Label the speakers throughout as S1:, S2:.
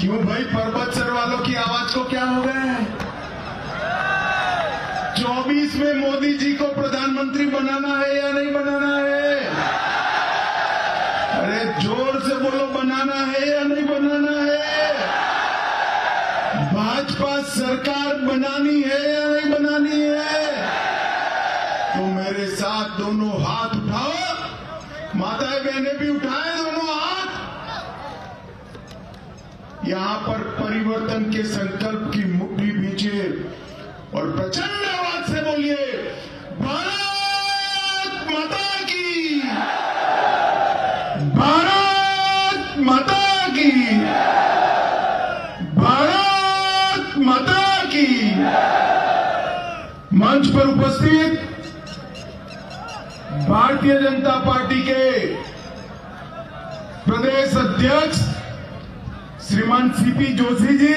S1: क्यों भाई, पर्वत सर वालों की आवाज को क्या हो गया है? 24 में मोदी जी को प्रधानमंत्री बनाना है या नहीं बनाना है? अरे जोर से बोलो, बनाना है या नहीं बनाना है? भाजपा सरकार बनानी है या नहीं बनानी है? तो मेरे साथ दोनों हाथ उठाओ, माताएं बहनें भी उठाएं दोनों हाथ। यहां पर परिवर्तन के संकल्प की मुट्ठी भींचे और प्रचंड आवाज से बोलिए, भारत माता की, भारत माता की, भारत माता की। मंच पर उपस्थित भारतीय जनता पार्टी के प्रदेश अध्यक्ष श्रीमान सीपी जोशी जी,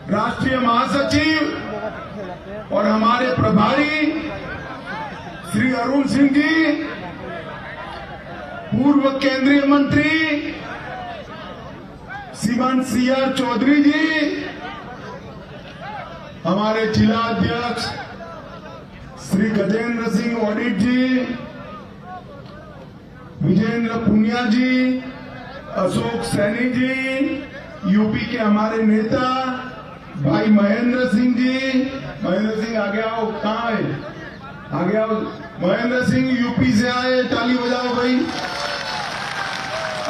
S1: राष्ट्रीय महासचिव और हमारे प्रभारी श्री अरुण सिंह जी, पूर्व केंद्रीय मंत्री श्रीमान सीआर चौधरी जी, हमारे जिला अध्यक्ष श्री गजेंद्र सिंह ऑडिट जी, विजेंद्र पुनिया जी, अशोक सैनी जी, यूपी के हमारे नेता भाई महेंद्र सिंह जी। महेंद्र सिंह आगे आओ, कहाँ है? आगे आओ। महेंद्र सिंह यूपी से आए, ताली बजाओ भाई।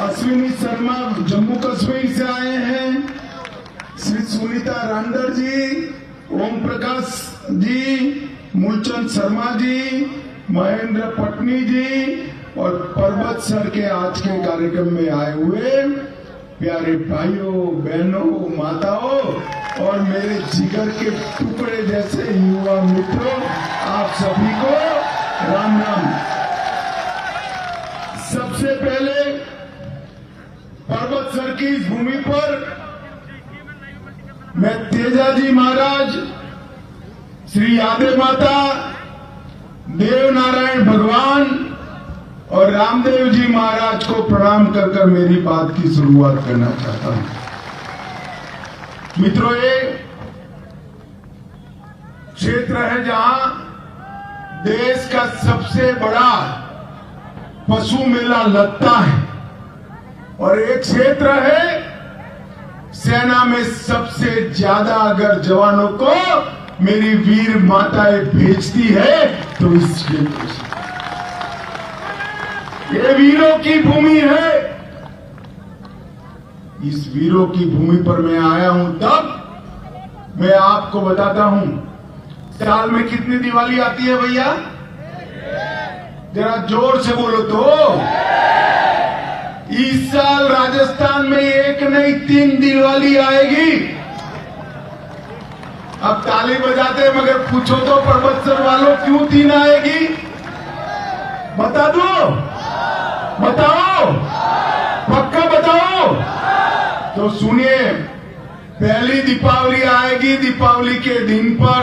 S1: अश्विनी शर्मा जम्मू कश्मीर से आए हैं। श्री सुनीता रांदर जी, ओम प्रकाश जी, मूलचंद शर्मा जी, महेंद्र पटनी जी और पर्वत सर के आज के कार्यक्रम में आए हुए प्यारे भाइयों बहनों माताओं और मेरे जिगर के टुकड़े जैसे युवा मित्रों, आप सभी को राम राम। सबसे पहले पर्वत सर की इस भूमि पर मैं तेजाजी महाराज, श्री यादव माता, देव नारायण भगवान और रामदेव जी महाराज को प्रणाम कर कर मेरी बात की शुरुआत करना चाहता हूं। मित्रों, ये क्षेत्र है जहां देश का सबसे बड़ा पशु मेला लगता है और एक क्षेत्र है सेना में सबसे ज्यादा अगर जवानों को मेरी वीर माताएं भेजती है तो इस क्षेत्र से। ये वीरों की भूमि है। इस वीरों की भूमि पर मैं आया हूं, तब मैं आपको बताता हूं साल में कितनी दिवाली आती है भैया? जरा जोर से बोलो तो। इस साल राजस्थान में एक नहीं 3 दिवाली आएगी। अब ताली बजाते हैं, मगर पूछो तो पर्वत सर वालों क्यों 3 आएगी? बता दो, बताओ, पक्का बताओ। तो सुनिए, पहली दीपावली आएगी दीपावली के दिन पर,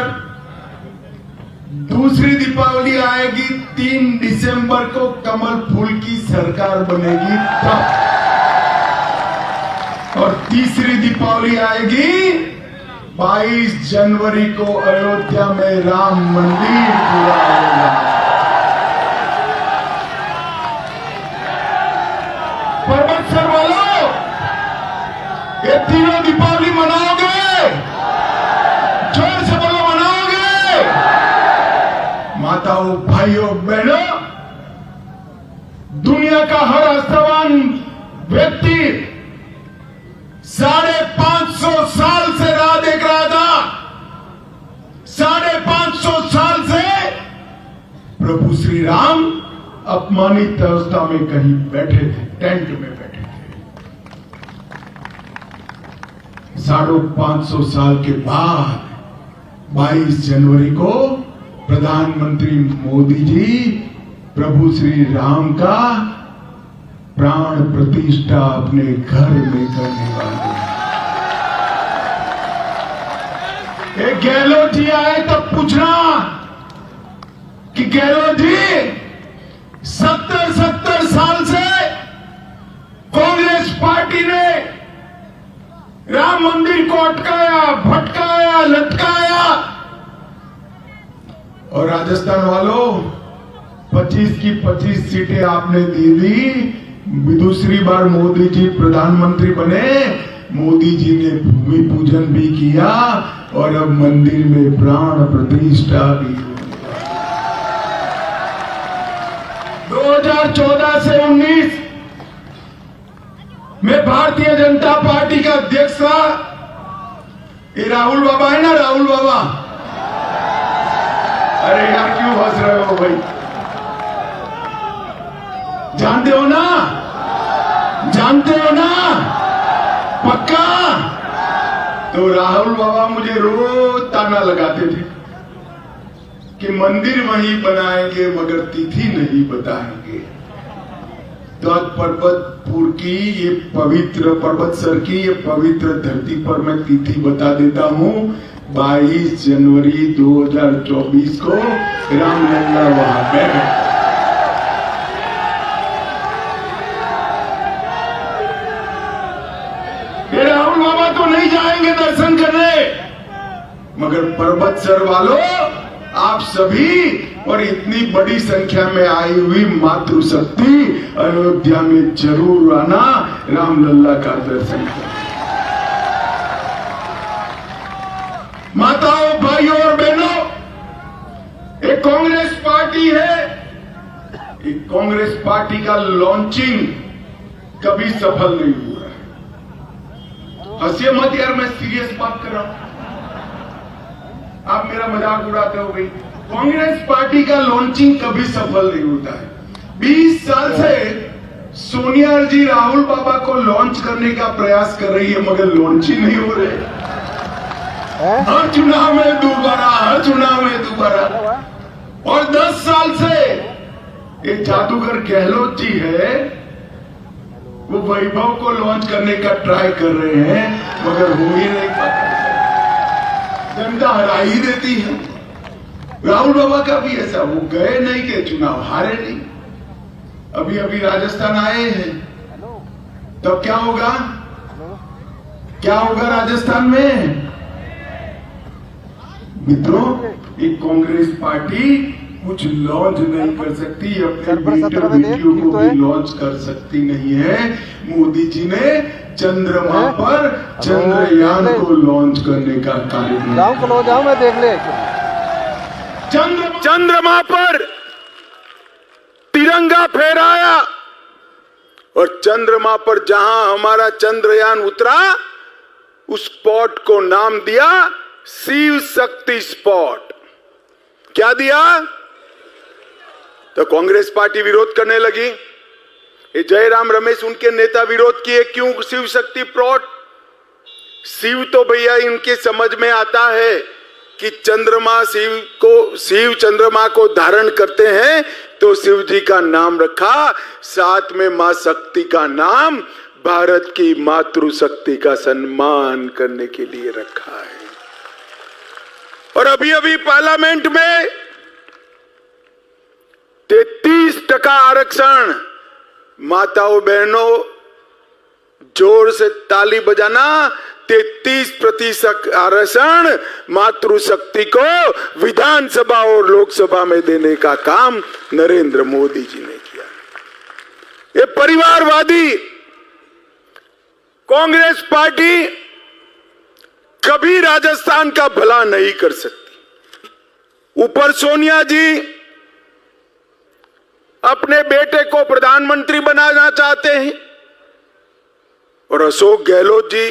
S1: दूसरी दीपावली आएगी 3 दिसंबर को, कमल फूल की सरकार बनेगी तब, और तीसरी दीपावली आएगी 22 जनवरी को, अयोध्या में राम मंदिर पूरा होगा। पर्वत सर वालों, ये तीनों दीपावली मनाओगे? जोर से बोलो, मनाओगे? माताओं, भाइयों, बहनों, दुनिया का हर आस्थावान व्यक्ति 550 साल से राह देख रहा था। 550 साल से प्रभु श्री राम अपमानित अवस्था में कहीं बैठे थे, टेंट में बैठे थे। 550 साल के बाद 22 जनवरी को प्रधानमंत्री मोदी जी प्रभु श्री राम का प्राण प्रतिष्ठा अपने घर में करने वाले हैं। गहलोत जी आए तब पूछना कि गहलोत जी 70 साल से कांग्रेस राम मंदिर को अटकाया, भटकाया, लटकाया। और राजस्थान वालों, 25 की 25 सीटें आपने दे दी। दूसरी बार मोदी जी प्रधानमंत्री बने, मोदी जी ने भूमि पूजन भी किया और अब मंदिर में प्राण प्रतिष्ठा भी हुई। 2014 से 19 में भारतीय जनता पार्टी का अध्यक्ष था। ये राहुल बाबा है ना, राहुल बाबा। अरे यार क्यों हंस रहे हो भाई? जानते हो ना, जानते हो ना पक्का? तो राहुल बाबा मुझे रोज ताना लगाते थे कि मंदिर वहीं बनाएंगे मगर तिथि नहीं बताएंगे। तो आज पर्वतपुर की ये पवित्र, पर्वतसर की ये पवित्र धरती पर मैं तिथि बता देता हूं। 22 जनवरी 2024 को रामलला वहां पे है। ये राहुल बाबा तो नहीं जाएंगे दर्शन करने, मगर पर्वतसर वालों, आप सभी और इतनी बड़ी संख्या में आई हुई मातृशक्ति अयोध्या में जरूर आना, रामलला का दर्शन करना। माताओं, भाइयों और बहनों, एक कांग्रेस पार्टी है, एक कांग्रेस पार्टी का लॉन्चिंग कभी सफल नहीं हुआ। हंसिए मत यार, मैं सीरियस बात कर रहा हूं, आप मेरा मजाक उड़ाते हो भाई। कांग्रेस पार्टी का लॉन्चिंग कभी सफल नहीं होता है। 20 साल से सोनिया जी राहुल बाबा को लॉन्च करने का प्रयास कर रही है, मगर लॉन्च ही नहीं हो रहे। हर चुनाव में दोबारा, हर चुनाव में दोबारा। और 10 साल से ये जादूगर गहलोत जी है, वो वैभव को लॉन्च करने का ट्राई कर रहे हैं, मगर हो ही नहीं पाता। जनता हरा ही देती है। राहुल बाबा का भी ऐसा, वो गए नहीं के चुनाव हारे नहीं। अभी अभी राजस्थान आए हैं, तब क्या होगा? क्या होगा राजस्थान में? मित्रों, एक कांग्रेस पार्टी कुछ लॉन्च नहीं कर सकती, अपने बेटियों को भी लॉन्च कर सकती नहीं है। मोदी जी ने चंद्रमा पर चंद्रयान को लॉन्च करने का कार्यक्रम,
S2: जाओ मैं देख ले,
S1: चंद्रमा पर तिरंगा फहराया और चंद्रमा पर जहां हमारा चंद्रयान उतरा, उस स्पॉट को नाम दिया शिव शक्ति स्पॉट। क्या दिया? तो कांग्रेस पार्टी विरोध करने लगी। ये जयराम रमेश, उनके नेता विरोध किए, क्यों शिव शक्ति प्लॉट? शिव तो भैया इनके समझ में आता है कि चंद्रमा शिव चंद्रमा को धारण करते हैं, तो शिव जी का नाम रखा, साथ में मां शक्ति का नाम, भारत की मातृशक्ति का सम्मान करने के लिए रखा है। और अभी अभी पार्लियामेंट में 33% आरक्षण। माताओं बहनों, जोर से ताली बजाना। 33% आरक्षण मातृशक्ति को विधानसभा और लोकसभा में देने का काम नरेंद्र मोदी जी ने किया। ये परिवारवादी कांग्रेस पार्टी कभी राजस्थान का भला नहीं कर सकती। ऊपर सोनिया जी अपने बेटे को प्रधानमंत्री बनाना चाहते हैं और अशोक गहलोत जी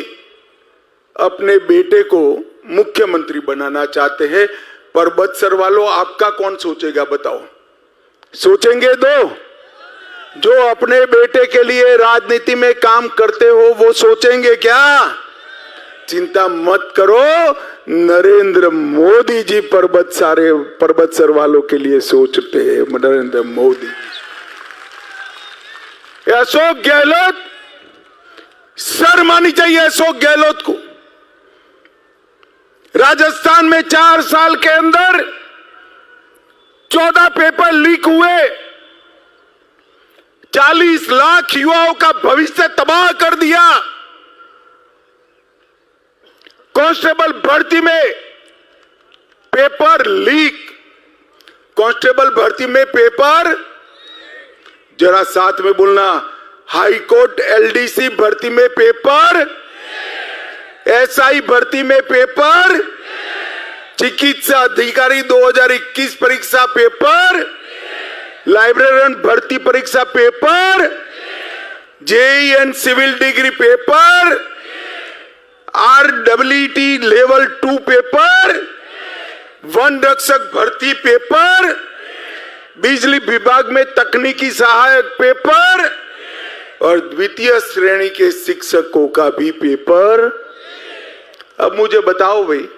S1: अपने बेटे को मुख्यमंत्री बनाना चाहते हैं। पर्वतसर वालों, आपका कौन सोचेगा बताओ? सोचेंगे दो? जो अपने बेटे के लिए राजनीति में काम करते हो वो सोचेंगे क्या? चिंता मत करो, नरेंद्र मोदी जी पर्वतसर वालों के लिए सोचते हैं। नरेंद्र मोदी, अशोक गहलोत, शर्म आनी चाहिए अशोक गहलोत को। राजस्थान में 4 साल के अंदर 14 पेपर लीक हुए, 40 लाख युवाओं का भविष्य तबाह कर दिया। कांस्टेबल भर्ती में पेपर लीक, कांस्टेबल भर्ती में पेपर, जरा साथ में बोलना, हाई कोर्ट एलडीसी भर्ती में पेपर, एसआई भर्ती में पेपर, चिकित्सा अधिकारी 2021 परीक्षा पेपर, लाइब्रेरियन भर्ती परीक्षा paper, JEN civil degree paper, RWT level 2 paper, वन रक्षक भर्ती पेपर, बिजली विभाग में तकनीकी सहायक पेपर और द्वितीय श्रेणी के शिक्षकों का भी पेपर। अब मुझे बताओ भाई,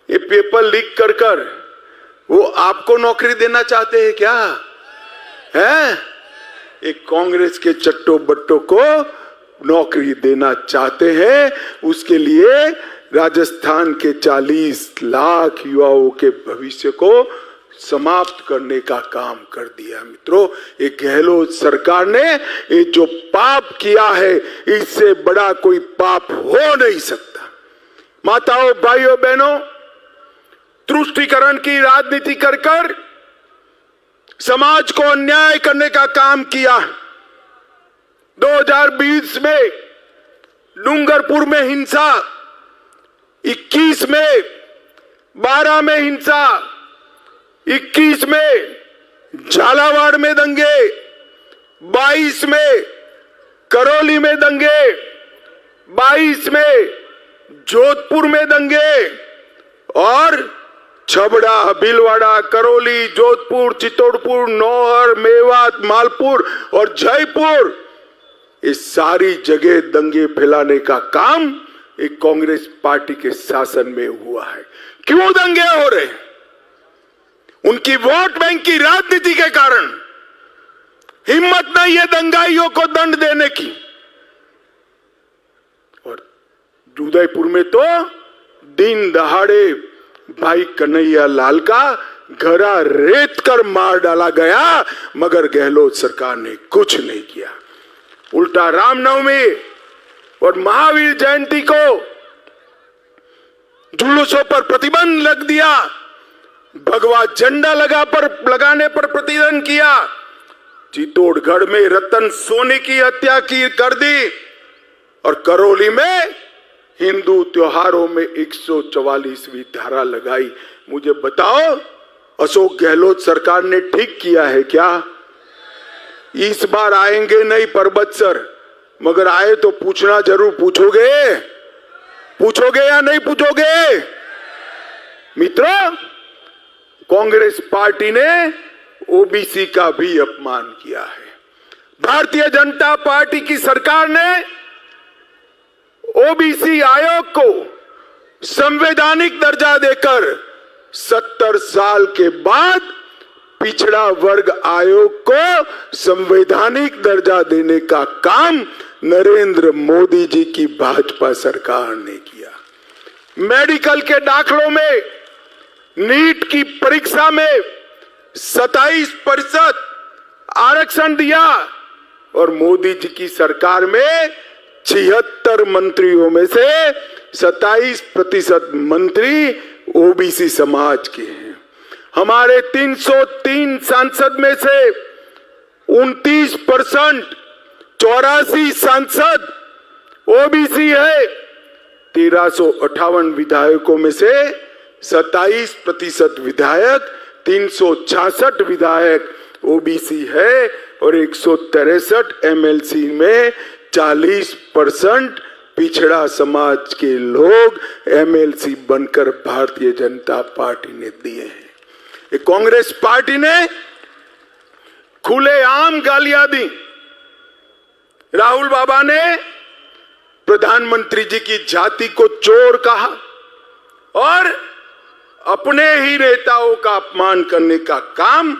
S1: ये पेपर लीक कर कर वो आपको नौकरी देना चाहते हैं क्या? है एक कांग्रेस के चट्टो बट्टो को नौकरी देना चाहते हैं। उसके लिए राजस्थान के 40 लाख युवाओं के भविष्य को समाप्त करने का काम कर दिया। मित्रों, ये गहलोत सरकार ने ये जो पाप किया है, इससे बड़ा कोई पाप हो नहीं सकता। माताओं, भाइयों, बहनों, तुष्टीकरण की राजनीति कर कर समाज को अन्याय करने का काम किया। 2020 में डूंगरपुर में हिंसा, 21 में 12 में हिंसा, 21 में झालावाड़ में दंगे, 22 में करौली में दंगे, 22 में जोधपुर में दंगे और छबड़ा, भीलवाड़ा, करौली, जोधपुर, चित्तौड़पुर, नौहर, मेवात, मालपुर और जयपुर, इस सारी जगह दंगे फैलाने का काम एक कांग्रेस पार्टी के शासन में हुआ है। क्यों दंगे हो रहे? उनकी वोट बैंक की राजनीति के कारण। हिम्मत नहीं है दंगाइयों को दंड देने की। और उदयपुर में तो दिन दहाड़े भाई कन्हैया लाल का घरा रेत कर मार डाला गया, मगर गहलोत सरकार ने कुछ नहीं किया। उल्टा रामनवमी और महावीर जयंती को जुलूसों पर प्रतिबंध लग दिया, भगवा झंडा लगाने पर प्रतिबंध किया, चित्तौड़गढ़ में रतन सोनी की हत्या की कर दी और करौली में हिंदू त्योहारों में 144वीं धारा लगाई। मुझे बताओ, अशोक गहलोत सरकार ने ठीक किया है क्या? इस बार आएंगे नहीं परबत सर, मगर आए तो पूछना जरूर। पूछोगे या नहीं पूछोगे? मित्रों, कांग्रेस पार्टी ने ओबीसी का भी अपमान किया है। भारतीय जनता पार्टी की सरकार ने ओबीसी आयोग को संवैधानिक दर्जा देकर 70 साल के बाद पिछड़ा वर्ग आयोग को संवैधानिक दर्जा देने का काम नरेंद्र मोदी जी की भाजपा सरकार ने किया। मेडिकल के दाखलों में, नीट की परीक्षा में 27% आरक्षण दिया और मोदी जी की सरकार में 76 मंत्रियों में से 27% मंत्री ओबीसी समाज के हैं। हमारे 303 सांसद में से 29% 84 सांसद ओबीसी है। 1358 विधायकों में से 27% विधायक, 366 विधायक ओबीसी है और 163 एमएलसी में 40% पिछड़ा समाज के लोग एमएलसी बनकर भारतीय जनता पार्टी ने दिए हैं। ये कांग्रेस पार्टी ने खुलेआम गालियां दी। राहुल बाबा ने प्रधानमंत्री जी की जाति को चोर कहा और अपने ही नेताओं का अपमान करने का काम,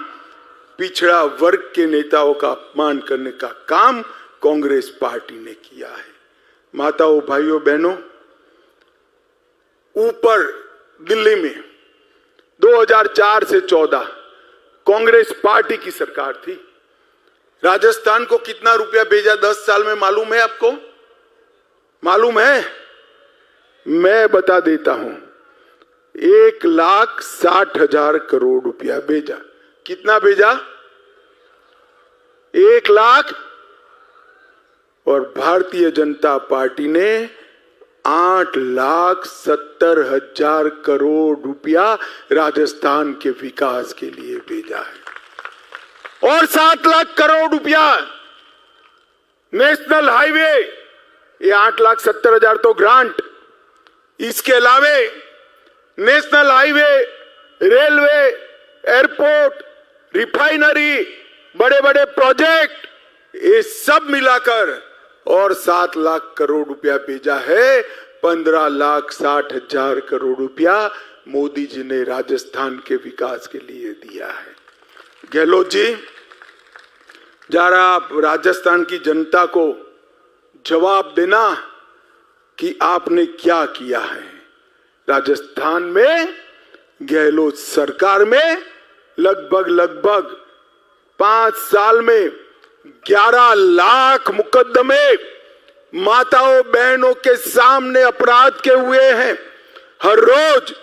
S1: पिछड़ा वर्ग के नेताओं का अपमान करने का काम कांग्रेस पार्टी ने किया है। माताओं, भाइयों, बहनों, ऊपर दिल्ली में 2004 से 14 कांग्रेस पार्टी की सरकार थी। राजस्थान को कितना रुपया भेजा 10 साल में मालूम है आपको? मालूम है? मैं बता देता हूं, 1,60,000 करोड़ रुपया भेजा। कितना भेजा? 1 लाख। और भारतीय जनता पार्टी ने 8,70,000 करोड़ रुपया राजस्थान के विकास के लिए भेजा है। और 7 लाख करोड़ रुपया नेशनल हाईवे, ये 8,70,000 तो ग्रांट। इसके अलावे national highway, railway, airport, refinery, बड़े बड़े प्रोजेक्ट, ये सब मिलाकर और 7 लाख करोड़ रुपया भेजा है। 15,60,000 करोड़ रुपया मोदी जी ने राजस्थान के विकास के लिए दिया है। गहलोत जी, जरा आप राजस्थान की जनता को जवाब देना कि आपने क्या किया है। राजस्थान में गहलोत सरकार में लगभग 5 साल में 11 लाख मुकदमे माताओं बहनों के सामने अपराध के हुए हैं। हर रोज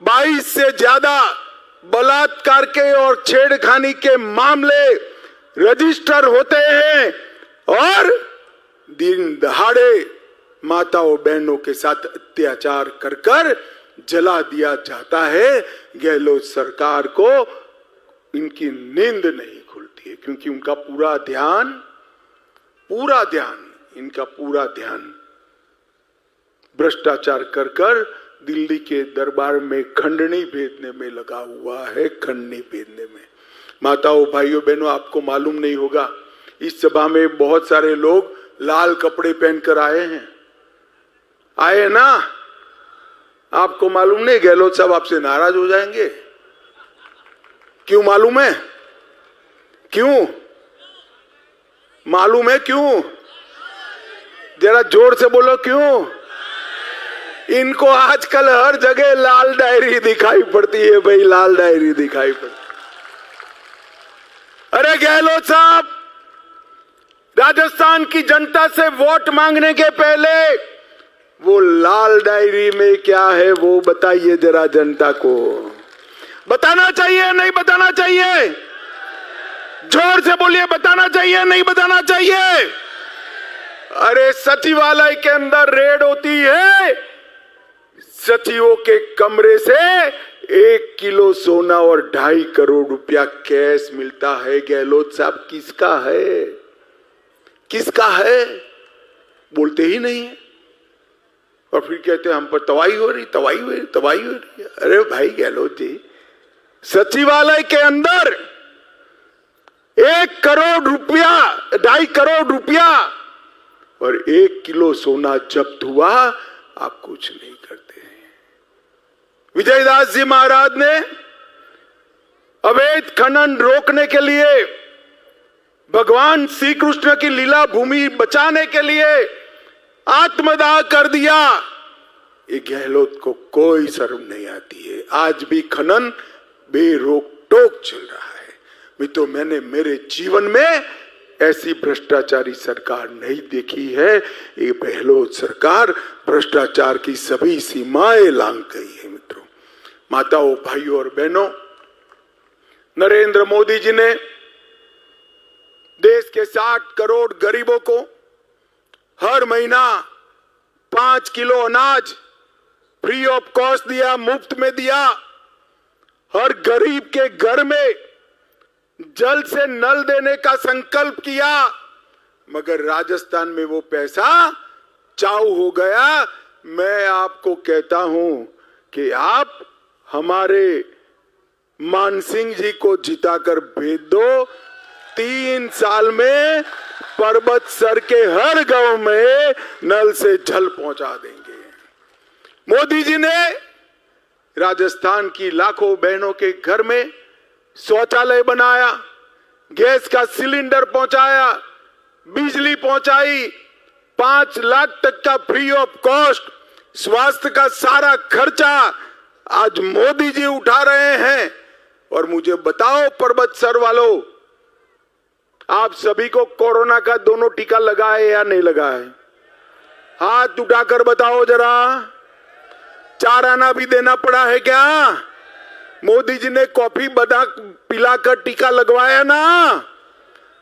S1: 22 से ज्यादा बलात्कार के और छेड़खानी के मामले रजिस्टर होते हैं और दिन दहाड़े माताओं बहनों के साथ अत्याचार कर जला दिया जाता है। गहलोत सरकार को इनकी नींद नहीं खुलती है, क्योंकि उनका पूरा ध्यान भ्रष्टाचार कर दिल्ली के दरबार में खंडनी भेजने में लगा हुआ है, खंडनी भेजने में। माताओं भाइयों बहनों, आपको मालूम नहीं होगा, इस सभा में बहुत सारे लोग लाल कपड़े पहनकर आए हैं ना। आपको मालूम नहीं, गहलोत साहब आपसे नाराज हो जाएंगे। क्यों मालूम है? क्यों मालूम है? क्यों? जरा जोर से बोलो, क्यों? इनको आजकल हर जगह लाल डायरी दिखाई पड़ती है भाई, लाल डायरी दिखाई पड़ती। अरे गहलोत साहब, राजस्थान की जनता से वोट मांगने के पहले वो लाल डायरी में क्या है वो बताइए जरा जनता को। बताना चाहिए नहीं बताना चाहिए? जोर से बोलिए, बताना चाहिए नहीं बताना चाहिए? अरे सचिवालय के अंदर रेड होती है, सचिवों के कमरे से 1 किलो सोना और 2.5 करोड़ रुपया कैश मिलता है। गहलोत साहब, किसका है? किसका है? बोलते ही नहीं है और फिर कहते हैं हम पर तबाही हो रही। अरे भाई गहलोत जी, सचिवालय के अंदर 1 करोड़ रुपया, 2.5 करोड़ रुपया और 1 किलो सोना जब्त हुआ, आप कुछ नहीं करते हैं। विजयदास जी महाराज ने अवैध खनन रोकने के लिए, भगवान श्री कृष्ण की लीला भूमि बचाने के लिए आत्मदाह कर दिया। ये गहलोत को कोई शर्म नहीं आती है। आज भी खनन बेरोक टोक चल रहा है। मैंने मेरे जीवन में ऐसी भ्रष्टाचारी सरकार नहीं देखी है। ये गहलोत सरकार भ्रष्टाचार की सभी सीमाएं लांघ गई है। मित्रों, माताओं, भाइयों और बहनों, नरेंद्र मोदी जी ने देश के 60 करोड़ गरीबों को हर महीना 5 किलो अनाज फ्री ऑफ कॉस्ट दिया, मुफ्त में दिया। हर गरीब के घर में जल से नल देने का संकल्प किया, मगर राजस्थान में वो पैसा चाऊ हो गया। मैं आपको कहता हूं कि आप हमारे मानसिंह जी को जिताकर भेज दो। 3 साल में पर्वत सर के हर गांव में नल से जल पहुंचा देंगे। मोदी जी ने राजस्थान की लाखों बहनों के घर में शौचालय बनाया, गैस का सिलेंडर पहुंचाया, बिजली पहुंचाई, 5 लाख तक का फ्री ऑफ कॉस्ट स्वास्थ्य का सारा खर्चा आज मोदी जी उठा रहे हैं। और मुझे बताओ पर्वत सर वालों, आप सभी को कोरोना का दोनों टीका लगा है या नहीं लगा है? हाथ उठाकर बताओ जरा। 4 आना भी देना पड़ा है क्या? मोदी जी ने कॉफी बना पिलाकर टीका लगवाया ना।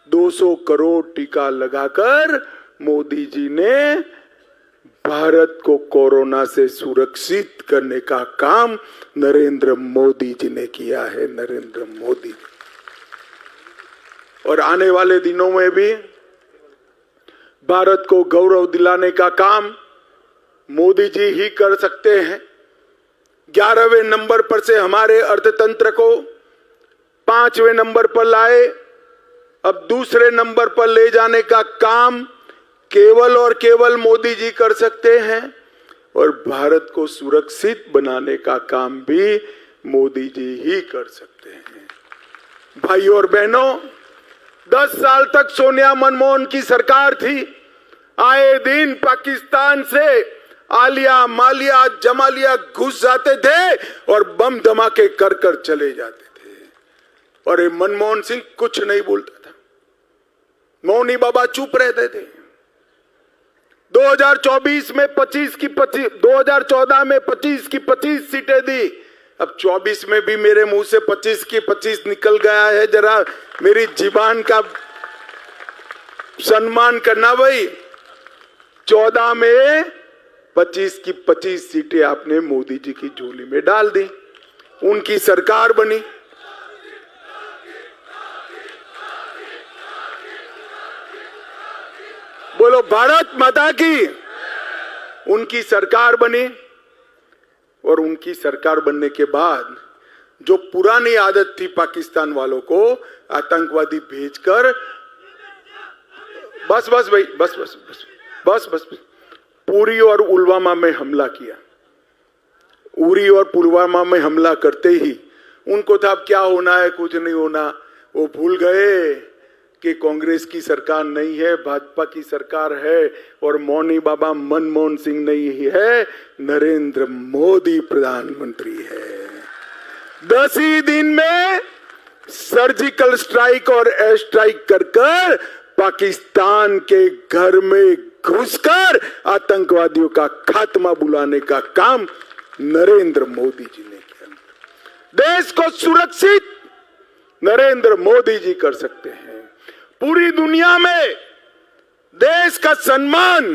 S1: 200 करोड़ टीका लगाकर मोदी जी ने भारत को कोरोना से सुरक्षित करने का काम नरेंद्र मोदी जी ने किया है। नरेंद्र मोदी। और आने वाले दिनों में भी भारत को गौरव दिलाने का काम मोदी जी ही कर सकते हैं। 11वें नंबर पर से हमारे अर्थतंत्र को 5वें नंबर पर लाए। अब दूसरे नंबर पर ले जाने का काम केवल और केवल मोदी जी कर सकते हैं और भारत को सुरक्षित बनाने का काम भी मोदी जी ही कर सकते हैं। भाइयों और बहनों, 10 साल तक सोनिया मनमोहन की सरकार थी। आए दिन पाकिस्तान से आलिया मालिया जमालिया घुस जाते थे और बम धमाके कर कर चले जाते थे। और ये मनमोहन सिंह कुछ नहीं बोलता था, मौनी बाबा चुप रहते थे। 2024 में 25 की 25, 2014 में 25 की 25 सीटें दी। अब 24 में भी मेरे मुंह से 25 की 25 निकल गया है। जरा मेरी जीबान का सम्मान करना भाई। 14 में 25 की 25 सीटें आपने मोदी जी की झोली में डाल दी, उनकी सरकार बनी। बोलो भारत माता की। उनकी सरकार बनी और उनकी सरकार बनने के बाद जो पुरानी आदत थी पाकिस्तान वालों को आतंकवादी भेजकर, बस बस भाई बस बस बस बस बस, बस। उरी और पुलवामा में हमला किया। उरी और पुलवामा में हमला करते ही उनको था अब क्या होना है, कुछ नहीं होना। वो भूल गए कि कांग्रेस की सरकार नहीं है, भाजपा की सरकार है और मौनी बाबा मनमोहन सिंह नहीं है, नरेंद्र मोदी प्रधानमंत्री है। 10 ही दिन में सर्जिकल स्ट्राइक और एयर स्ट्राइक कर पाकिस्तान के घर में घुसकर आतंकवादियों का खात्मा बुलाने का काम नरेंद्र मोदी जी ने किया। देश को सुरक्षित नरेंद्र मोदी जी कर सकते हैं। पूरी दुनिया में देश का सम्मान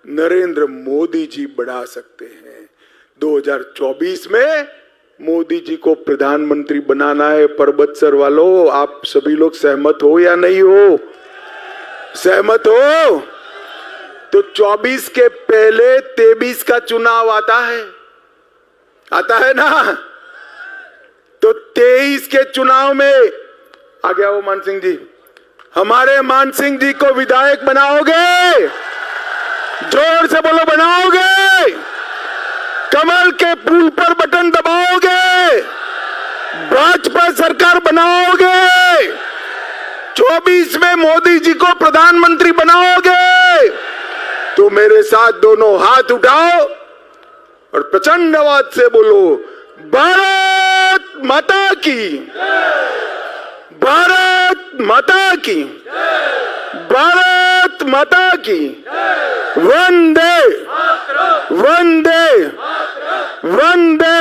S1: नरेंद्र मोदी जी बढ़ा सकते हैं। 2024 में मोदी जी को प्रधानमंत्री बनाना है। पर्वतसर वालों, आप सभी लोग सहमत हो या नहीं हो? सहमत हो? तो 24 के पहले 23 का चुनाव आता है ना। तो 23 के चुनाव में आ गया वो मान सिंह जी, हमारे मान सिंह जी को विधायक बनाओगे? जोर से बोलो, बनाओगे? कमल के फूल पर बटन दबाओगे? भाजपा सरकार बनाओगे? 24 में मोदी जी को प्रधानमंत्री बनाओगे? तो मेरे साथ दोनों हाथ उठाओ और प्रचंड आवाज से बोलो, भारत माता की, भारत माता की, भारत माता की। वंदे वंदे वंदे